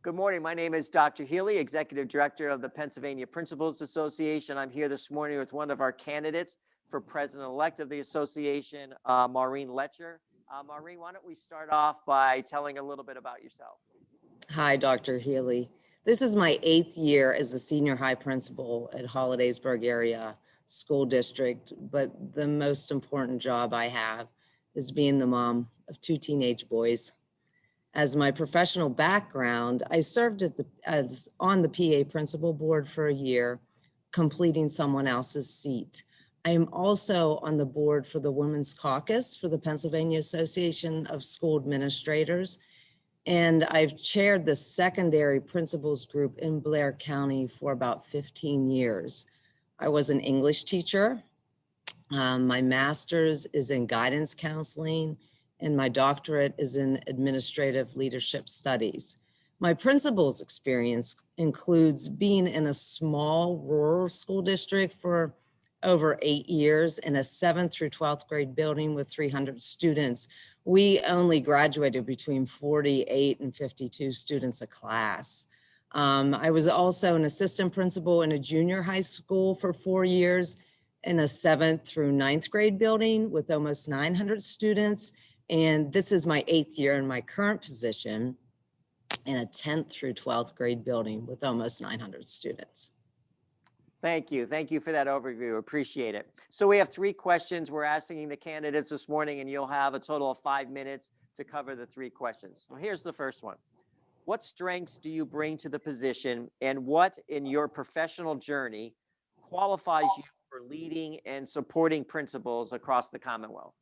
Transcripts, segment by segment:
Good morning. My name is Dr. Healy, Executive Director of the Pennsylvania Principals Association. I'm here this morning with one of our candidates for President-elect of the association, Maureen Letcher. Maureen, why don't we start off by telling a little bit about yourself? Hi, Dr. Healy. This is my 8th year as a senior high principal at Hollidaysburg Area School District, but the most important job I have is being the mom of 2 teenage boys. As my professional background, I served on the PA principal board for a year, completing someone else's seat. I am also on the board for the Women's Caucus for the Pennsylvania Association of School Administrators, and I've chaired the secondary principals group in Blair County for about 15 years. I was an English teacher. My master's is in guidance counseling, and my doctorate is in administrative leadership studies. My principal's experience includes being in a small rural school district for over 8 years in a 7th through 12th grade building with 300 students. We only graduated between 48 and 52 students a class. I was also an assistant principal in a junior high school for 4 years in a 7th through 9th grade building with almost 900 students. And this is my 8th year in my current position in a 10th through 12th grade building with almost 900 students. Thank you. Thank you for that overview. Appreciate it. So we have 3 questions we're asking the candidates this morning, and you'll have a total of 5 minutes to cover the 3 questions. So here's the first one. What strengths do you bring to the position, and what in your professional journey qualifies you for leading and supporting principals across the Commonwealth?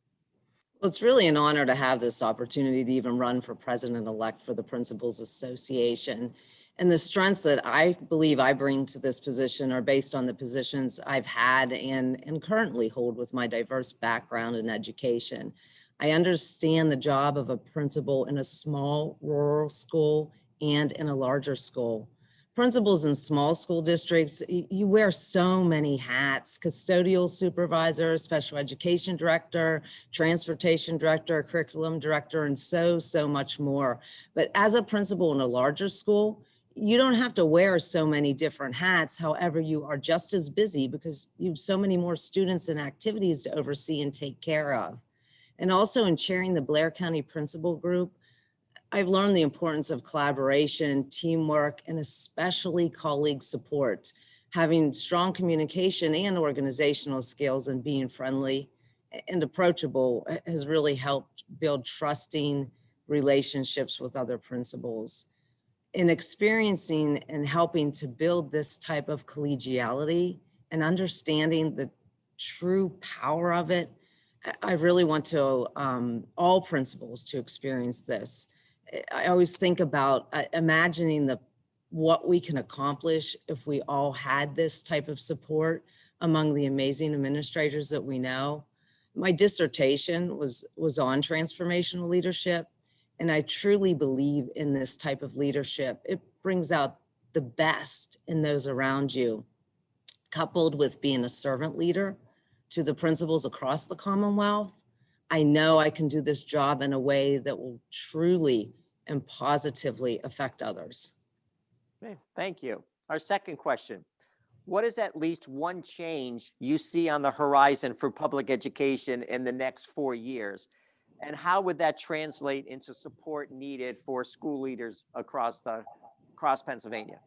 Well, it's really an honor to have this opportunity to even run for president-elect for the Principals Association. And the strengths that I believe I bring to this position are based on the positions I've had and currently hold with my diverse background in education. I understand the job of a principal in a small rural school and in a larger school. Principals in small school districts, you wear so many hats: custodial supervisor, special education director, transportation director, curriculum director, and so much more. But as a principal in a larger school, you don't have to wear so many different hats. However, you are just as busy because you have so many more students and activities to oversee and take care of. And also in chairing the Blair County Principal Group, I've learned the importance of collaboration, teamwork, and especially colleague support. Having strong communication and organizational skills and being friendly and approachable has really helped build trusting relationships with other principals. In experiencing and helping to build this type of collegiality and understanding the true power of it, I really want to all principals to experience this. I always think about imagining what we can accomplish if we all had this type of support among the amazing administrators that we know. My dissertation was on transformational leadership, and I truly believe in this type of leadership. It brings out the best in those around you, coupled with being a servant leader to the principals across the Commonwealth. I know I can do this job in a way that will truly and positively affect others. Okay, thank you. Our second question. What is at least one change you see on the horizon for public education in the next 4 years? And how would that translate into support needed for school leaders across Pennsylvania?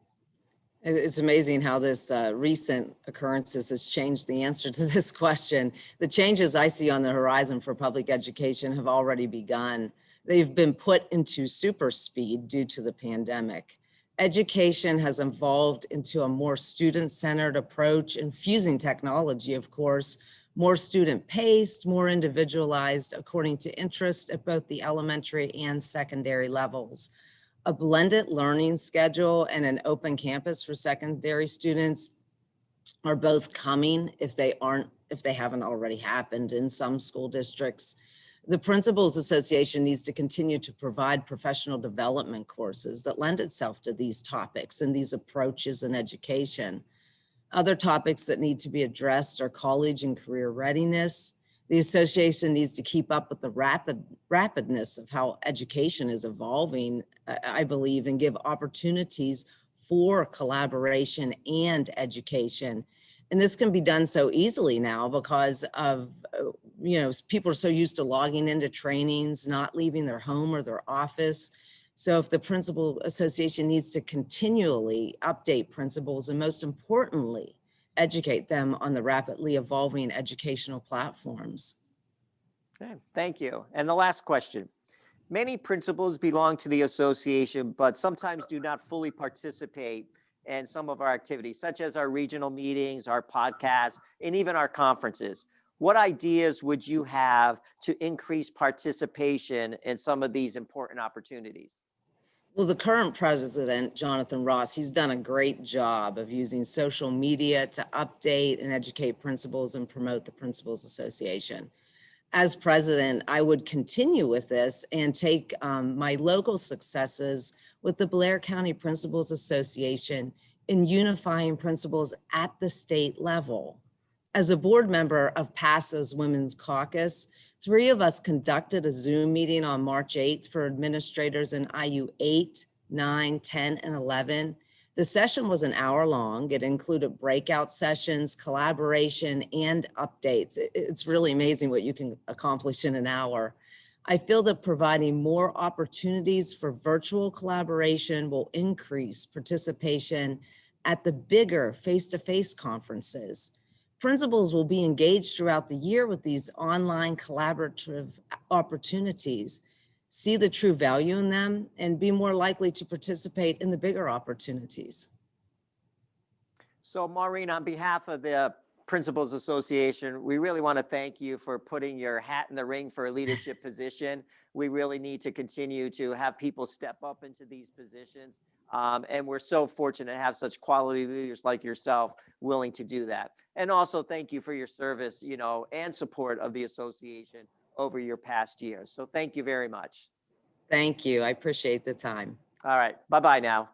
It's amazing how this recent occurrences has changed the answer to this question. The changes I see on the horizon for public education have already begun. They've been put into super speed due to the pandemic. Education has evolved into a more student-centered approach, infusing technology, of course, more student-paced, more individualized according to interest at both the elementary and secondary levels. A blended learning schedule and an open campus for secondary students are both coming if they haven't already happened in some school districts. The Principals Association needs to continue to provide professional development courses that lend itself to these topics and these approaches in education. Other topics that need to be addressed are college and career readiness. The association needs to keep up with the rapidness of how education is evolving I believe, and give opportunities for collaboration and education. And this can be done so easily now because of, people are so used to logging into trainings, not leaving their home or their office. So if the Principal Association needs to continually update principals and, most importantly, educate them on the rapidly evolving educational platforms. Okay, thank you. And the last question. Many principals belong to the association, but sometimes do not fully participate in some of our activities, such as our regional meetings, our podcasts, and even our conferences. What ideas would you have to increase participation in some of these important opportunities? Well, the current president, Jonathan Ross, he's done a great job of using social media to update and educate principals and promote the Principals Association. As president, I would continue with this and take my local successes with the Blair County Principals Association in unifying principals at the state level. As a board member of PASA's Women's Caucus, 3 of us conducted a Zoom meeting on March 8th for administrators in IU 8, 9, 10, and 11. The session was an hour long. It included breakout sessions, collaboration, and updates. It's really amazing what you can accomplish in an hour. I feel that providing more opportunities for virtual collaboration will increase participation at the bigger face-to-face conferences. Principals will be engaged throughout the year with these online collaborative opportunities, see the true value in them, and be more likely to participate in the bigger opportunities. So Maureen, on behalf of the Principals Association, we really want to thank you for putting your hat in the ring for a leadership position. We really need to continue to have people step up into these positions. And we're so fortunate to have such quality leaders like yourself willing to do that. And also thank you for your service, and support of the association over your past years. So thank you very much. Thank you. I appreciate the time. All right. Bye-bye now.